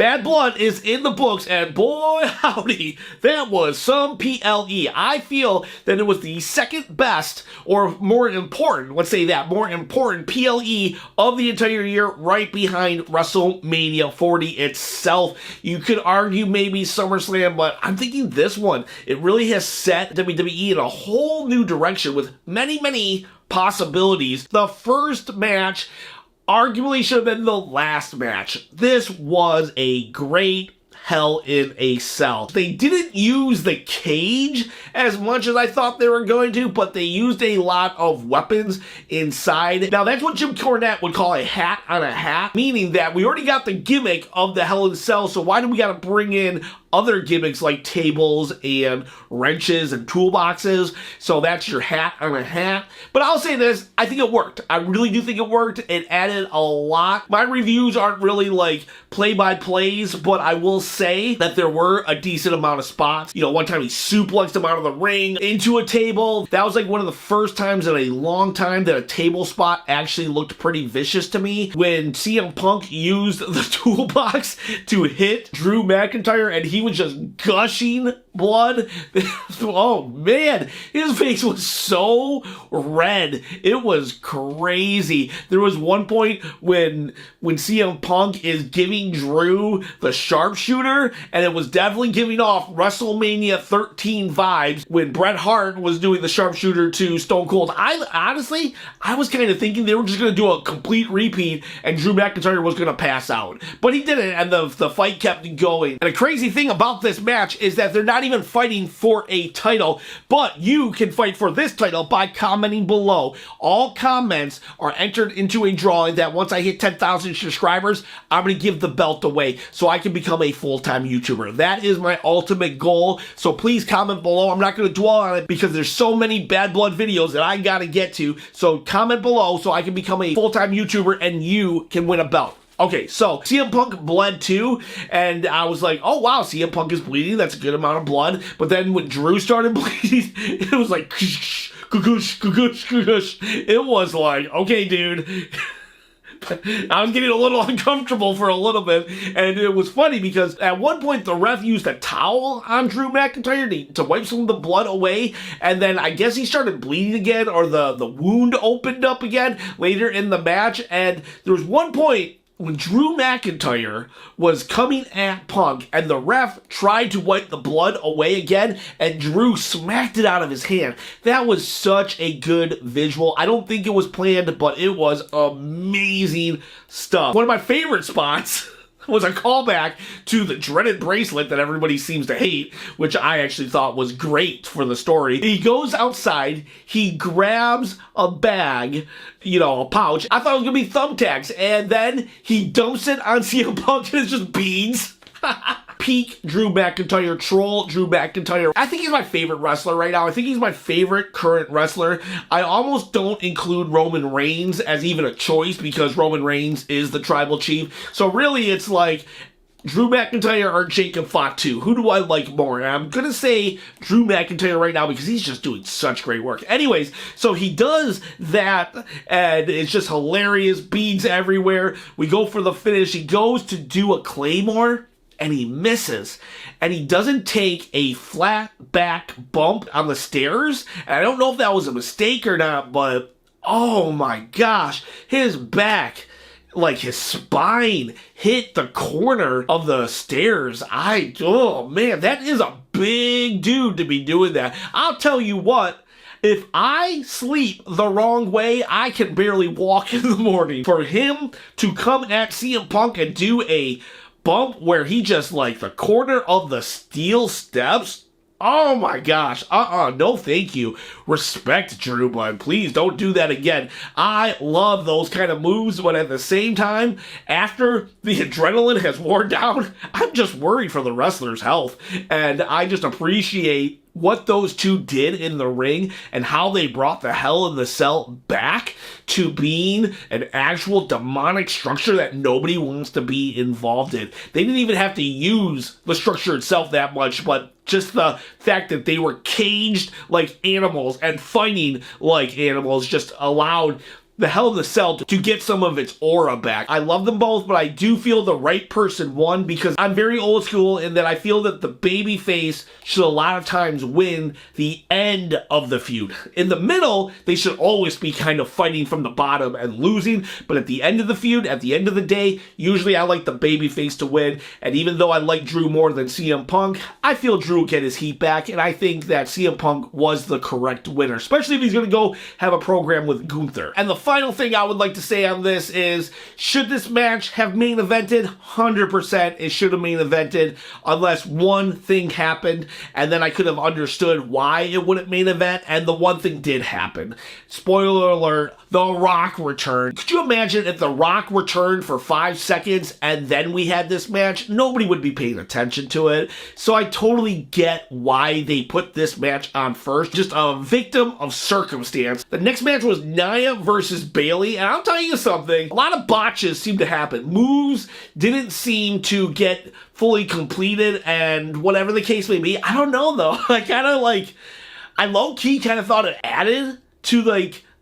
Bad Blood is in the books, and boy howdy, that was some PLE. I feel that it was the second best, or more important, let's say that, more important PLE of the entire year, right behind WrestleMania 40 itself. You could argue maybe SummerSlam, but I'm thinking this one, it really has set WWE in a whole new direction with many, many possibilities. The first match arguably should have been the last match. This was a great Hell in a Cell. They didn't use the cage as much as I thought they were going to, but they used a lot of weapons inside. Now that's what Jim Cornette would call a hat on a hat, meaning that we already got the gimmick of the Hell in a Cell, so why do we gotta bring in other gimmicks like tables and wrenches and toolboxes? So that's your hat on a hat. But I'll say this, I think it worked. I really do think it worked. It added a lot. My reviews aren't really like play-by-plays, but I will say that there were a decent amount of spots. You know, one time he suplexed him out of the ring into a table. That was like one of the first times in a long time that a table spot actually looked pretty vicious to me. When CM Punk used the toolbox to hit Drew McIntyre and he was just gushing blood. Oh man, his face was so red. It was crazy. There was one point when CM Punk is giving Drew the sharpshooter, and it was definitely giving off WrestleMania 13 vibes when Bret Hart was doing the sharpshooter to Stone Cold. Honestly, I was kind of thinking they were just going to do a complete repeat and Drew McIntyre was going to pass out. But he didn't, and the fight kept going. And the crazy thing about this match is that they're not even fighting for a title, but you can fight for this title by commenting below. All comments are entered into a drawing that once I hit 10,000 subscribers, I'm going to give the belt away so I can become a full-time YouTuber. That is my ultimate goal, so please comment below. I'm not going to dwell on it because there's so many Bad Blood videos that I got to get to, so comment below so I can become a full-time YouTuber and you can win a belt. Okay, so CM Punk bled too, and I was like, oh wow, CM Punk is bleeding, that's a good amount of blood. But then when Drew started bleeding, it was like, kush, kush, kush, kush. It was like, okay, dude. I was getting a little uncomfortable for a little bit, and it was funny because at one point the ref used a towel on Drew McIntyre to wipe some of the blood away, and then I guess he started bleeding again, or the wound opened up again later in the match, and there was one point when Drew McIntyre was coming at Punk and the ref tried to wipe the blood away again and Drew smacked it out of his hand. That was such a good visual. I don't think it was planned, but it was amazing stuff. One of my favorite spots was a callback to the dreaded bracelet that everybody seems to hate, which I actually thought was great for the story. He goes outside, he grabs a bag, you know, a pouch. I thought it was gonna be thumbtacks, and then he dumps it on CM Punk and it's just beads. Peak Drew McIntyre, troll Drew McIntyre. I think he's my favorite wrestler right now. I think he's my favorite current wrestler. I almost don't include Roman Reigns as even a choice because Roman Reigns is the tribal chief. So really it's like Drew McIntyre or Jacob Fatu. Who do I like more? And I'm gonna say Drew McIntyre right now because he's just doing such great work. Anyways, so he does that and it's just hilarious. Beads everywhere. We go for the finish. He goes to do a Claymore and he misses, and he doesn't take a flat back bump on the stairs. And I don't know if that was a mistake or not, but oh my gosh, his back, like his spine, hit the corner of the stairs. Oh man, that is a big dude to be doing that. I'll tell you what, if I sleep the wrong way, I can barely walk in the morning. For him to come at CM Punk and do a bump where he just like the corner of the steel steps, oh my gosh, no thank you. Respect, Drew, but please don't do that again. I love those kind of moves, but at the same time, after the adrenaline has worn down, I'm just worried for the wrestler's health, and I just appreciate what those two did in the ring and how they brought the Hell in the Cell back to being an actual demonic structure that nobody wants to be involved in. They didn't even have to use the structure itself that much, but just the fact that they were caged like animals and fighting like animals just allowed the Hell in a Cell to get some of its aura back. I love them both, but I do feel the right person won because I'm very old school in that I feel that the babyface should a lot of times win the end of the feud. In the middle, they should always be kind of fighting from the bottom and losing, but at the end of the feud, at the end of the day, usually I like the babyface to win, and even though I like Drew more than CM Punk, I feel Drew will get his heat back, and I think that CM Punk was the correct winner, especially if he's going to go have a program with Gunther. And the final thing I would like to say on this is, should this match have main evented? 100% it should have main evented, unless one thing happened, and then I could have understood why it wouldn't main event, and the one thing did happen. Spoiler alert, The Rock returned. Could you imagine if The Rock returned for 5 seconds and then we had this match? Nobody would be paying attention to it. So I totally get why they put this match on first. Just a victim of circumstance. The next match was Nia versus Bayley, and I'll tell you something, a lot of botches seem to happen. Moves didn't seem to get fully completed, and whatever the case may be, I don't know though. I low-key kind of thought it added to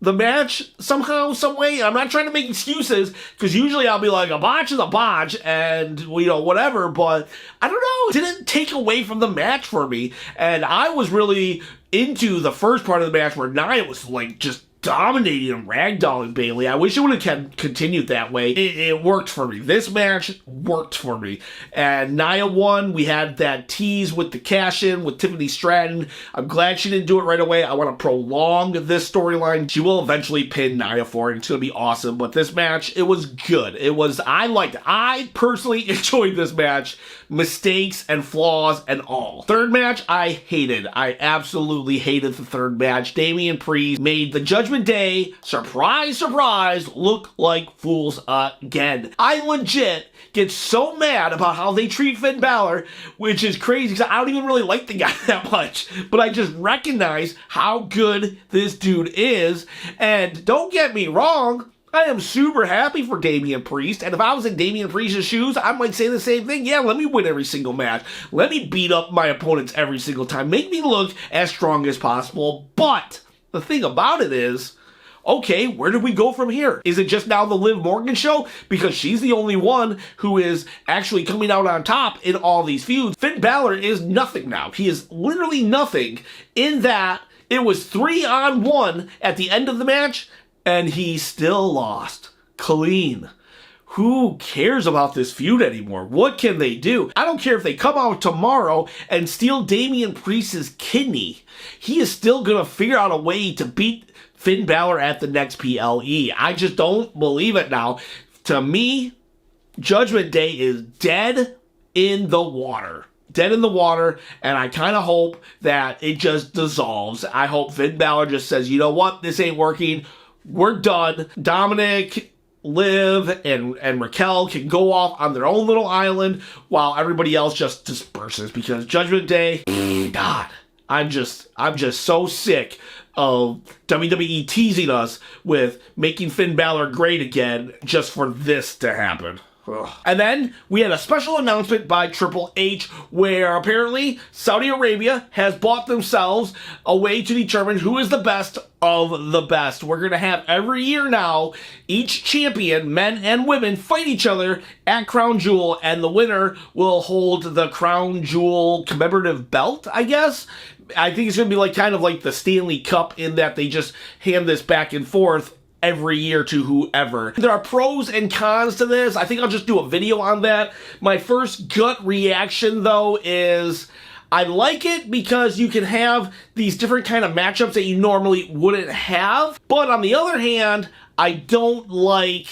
the match somehow, some way. I'm not trying to make excuses, because usually I'll be like, a botch is a botch, and, whatever, but I don't know, it didn't take away from the match for me, and I was really into the first part of the match where Nia was, just dominating and ragdolling Bayley. I wish it would have continued that way. It worked for me. This match worked for me. And Nia won. We had that tease with the cash-in with Tiffany Stratton. I'm glad she didn't do it right away. I want to prolong this storyline. She will eventually pin Nia for it. It's going to be awesome. But this match, it was good. I personally enjoyed this match. Mistakes and flaws and all. Third match, I hated. I absolutely hated the third match. Damian Priest made the Judgment Day, surprise, surprise, look like fools again. I legit get so mad about how they treat Finn Balor, which is crazy because I don't even really like the guy that much, but I just recognize how good this dude is. And don't get me wrong, I am super happy for Damian Priest, and if I was in Damian Priest's shoes, I might say the same thing. Yeah, let me win every single match. Let me beat up my opponents every single time. Make me look as strong as possible. But the thing about it is, okay, where do we go from here? Is it just now the Liv Morgan show? Because she's the only one who is actually coming out on top in all these feuds. Finn Balor is nothing now. He is literally nothing in that it was 3-on-1 at the end of the match, and he still lost. Clean. Who cares about this feud anymore? What can they do? I don't care if they come out tomorrow and steal Damian Priest's kidney. He is still going to figure out a way to beat Finn Balor at the next PLE. I just don't believe it now. To me, Judgment Day is dead in the water. Dead in the water, and I kind of hope that it just dissolves. I hope Finn Balor just says, you know what, this ain't working. We're done. Dominic, Liv, and Raquel can go off on their own little island while everybody else just disperses, because Judgment Day, God, I'm just so sick of WWE teasing us with making Finn Balor great again just for this to happen. Ugh. And then we had a special announcement by Triple H where apparently Saudi Arabia has bought themselves a way to determine who is the best of the best. We're going to have every year now, each champion, men and women, fight each other at Crown Jewel, and the winner will hold the Crown Jewel commemorative belt, I guess. I think it's going to be kind of like the Stanley Cup in that they just hand this back and forth every year to whoever. There are pros and cons to this. I think I'll just do a video on that. My first gut reaction, though, is I like it because you can have these different kind of matchups that you normally wouldn't have. But on the other hand, I don't like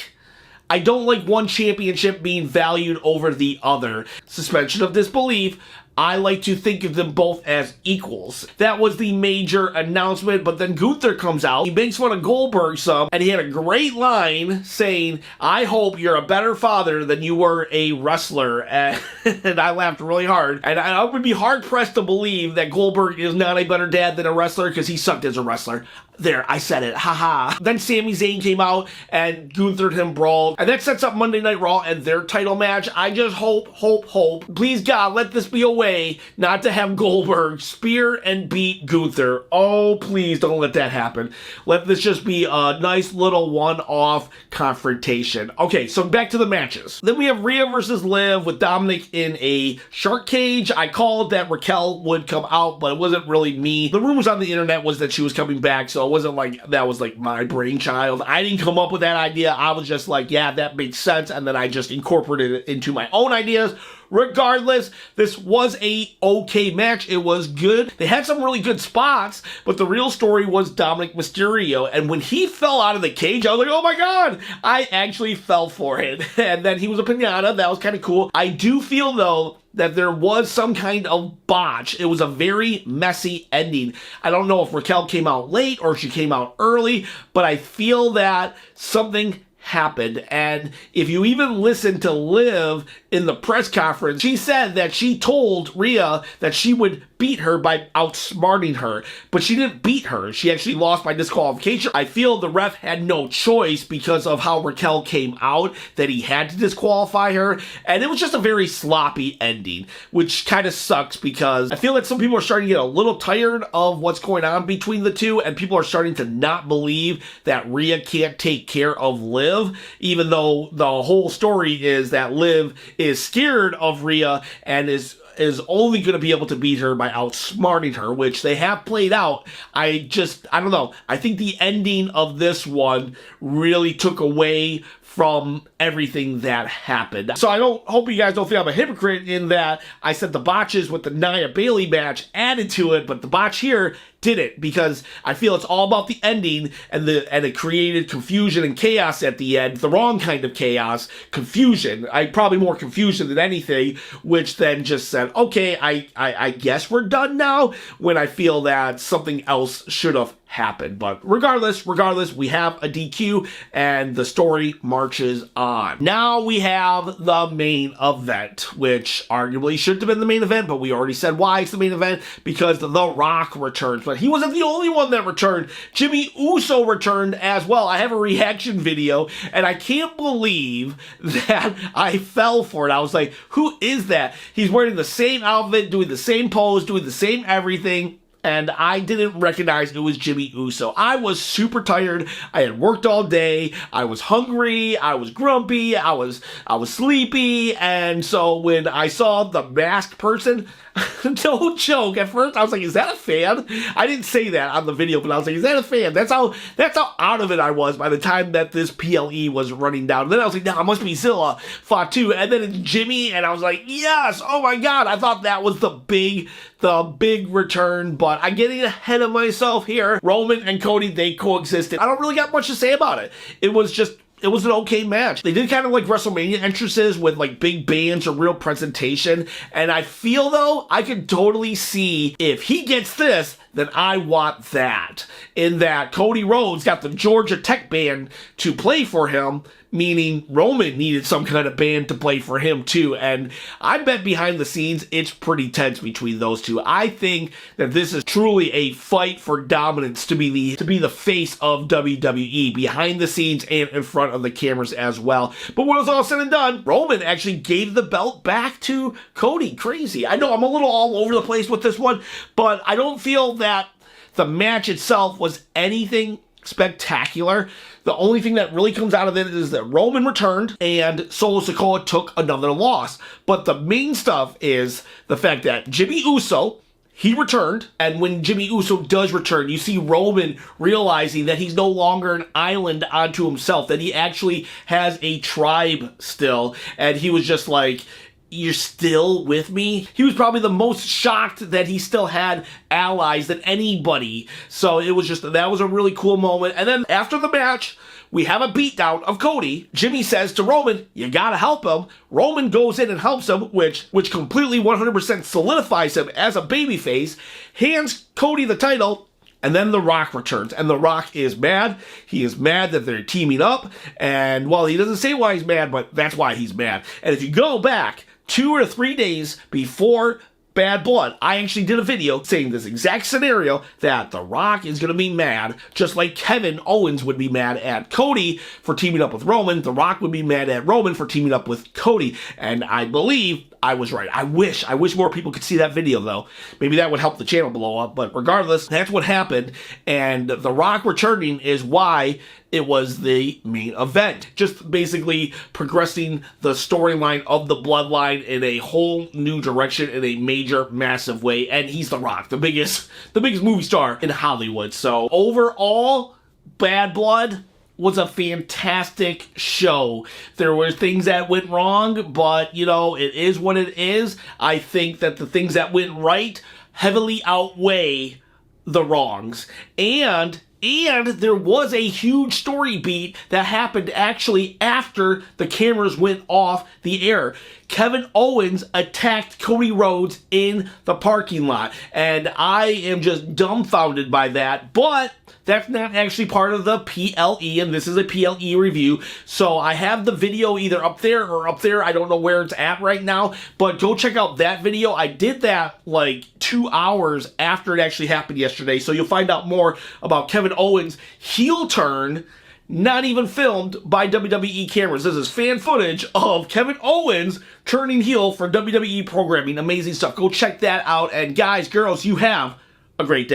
one championship being valued over the other. Suspension of disbelief. I like to think of them both as equals. That was the major announcement, but then Gunther comes out. He makes fun of Goldberg some, and he had a great line saying, I hope you're a better father than you were a wrestler. And I laughed really hard. And I would be hard-pressed to believe that Goldberg is not a better dad than a wrestler, because he sucked as a wrestler. There, I said it, haha. Then Sami Zayn came out and Gunther and him brawled, and that sets up Monday Night Raw and their title match. I just hope, please God, let this be a win. way not to have Goldberg spear and beat Gunther. Oh, please don't let that happen. Let this just be a nice little one-off confrontation. Okay, so back to the matches. Then we have Rhea versus Liv with Dominic in a shark cage. I called that Raquel would come out, but it wasn't really me. The rumors on the internet was that she was coming back, so it wasn't like that was like my brainchild. I didn't come up with that idea. I was just like, yeah, that makes sense, and then I just incorporated it into my own ideas. Regardless, this was a okay match. It was good. They had some really good spots, but the real story was Dominic Mysterio. And when he fell out of the cage, I was like, oh my God, I actually fell for it. And then he was a piñata. That was kind of cool. I do feel, though, that there was some kind of botch. It was a very messy ending. I don't know if Raquel came out late or if she came out early, but I feel that something happened. And if you even listen to Liv in the press conference, she said that she told Rhea that she would beat her by outsmarting her, but she didn't beat her. She actually lost by disqualification. I feel the ref had no choice because of how Raquel came out, that he had to disqualify her, and it was just a very sloppy ending, which kind of sucks because I feel like some people are starting to get a little tired of what's going on between the two, and people are starting to not believe that Rhea can't take care of Liv, even though the whole story is that Liv is scared of Rhea and is only going to be able to beat her by outsmarting her, which they have played out. I don't know. I think the ending of this one really took away from everything that happened. So I hope you guys don't think I'm a hypocrite in that I said the botches with the Nia Bayley match added to it, but the botch here didn't, because I feel it's all about the ending, and it created confusion and chaos at the end, the wrong kind of chaos, confusion. Probably more confusion than anything, which then just said, okay, I guess we're done now, when I feel that something else should have happened. But regardless, we have a DQ, and the story marches on. Now we have the main event, which arguably shouldn't have been the main event, but we already said why it's the main event, because The Rock returns. But he wasn't the only one that returned. Jimmy Uso returned as well. I have a reaction video, and I can't believe that I fell for it. I was like, who is that? He's wearing the same outfit, doing the same pose, doing the same everything, and I didn't recognize it was Jimmy Uso. I was super tired. I had worked all day. I was hungry. I was grumpy. I was sleepy. And so when I saw the masked person, no joke, at first I was like, is that a fan? I didn't say that on the video, but I was like, is that a fan? That's how out of it I was by the time that this PLE was running down. And then I was like, no, it must be Zilla Fatu. And then it's Jimmy, and I was like, yes, oh my God. I thought that was the big return, but I'm getting ahead of myself here. Roman and Cody, they coexisted. I don't really got much to say about it. It was an okay match. They did kind of like WrestleMania entrances with like big bands or real presentation. And I feel, though, I could totally see if he gets this, then I want that. In that Cody Rhodes got the Georgia Tech band to play for him, meaning Roman needed some kind of band to play for him too. And I bet behind the scenes, it's pretty tense between those two. I think that this is truly a fight for dominance to be the face of WWE, behind the scenes and in front of the cameras as well. But when it was all said and done, Roman actually gave the belt back to Cody. Crazy. I know I'm a little all over the place with this one, but I don't feel that the match itself was anything spectacular. The only thing that really comes out of it is that Roman returned and Solo Sikoa took another loss. But the main stuff is the fact that Jimmy Uso, he returned, and when Jimmy Uso does return, you see Roman realizing that he's no longer an island unto himself, that he actually has a tribe still, and he was just like, you're still with me? He was probably the most shocked that he still had allies than anybody. So it was that was a really cool moment. And then after the match, we have a beatdown of Cody. Jimmy says to Roman, you gotta help him. Roman goes in and helps him, which completely 100% solidifies him as a babyface, hands Cody the title, and then The Rock returns. And The Rock is mad. He is mad that they're teaming up. And, well, he doesn't say why he's mad, but that's why he's mad. And if you go back 2 or 3 days before Bad Blood, I actually did a video saying this exact scenario, that The Rock is going to be mad, just like Kevin Owens would be mad at Cody for teaming up with Roman. The Rock would be mad at Roman for teaming up with Cody. And I believe I was right. I wish more people could see that video, though. Maybe that would help the channel blow up. But regardless, that's what happened. And The Rock returning is why it was the main event. Just basically progressing the storyline of the bloodline in a whole new direction in a major, massive way. And he's The Rock, the biggest movie star in Hollywood. So overall, Bad Blood was a fantastic show. There were things that went wrong, but, you know, it is what it is. I think that the things that went right heavily outweigh the wrongs. And there was a huge story beat that happened actually after the cameras went off the air. Kevin Owens attacked Cody Rhodes in the parking lot. And I am just dumbfounded by that. But that's not actually part of the PLE, and this is a PLE review. So I have the video either up there or up there. I don't know where it's at right now, but go check out that video. I did that like 2 hours after it actually happened yesterday. So you'll find out more about Kevin Owens' heel turn, not even filmed by WWE cameras. This is fan footage of Kevin Owens turning heel for WWE programming. Amazing stuff. Go check that out. And guys, girls, you have a great day.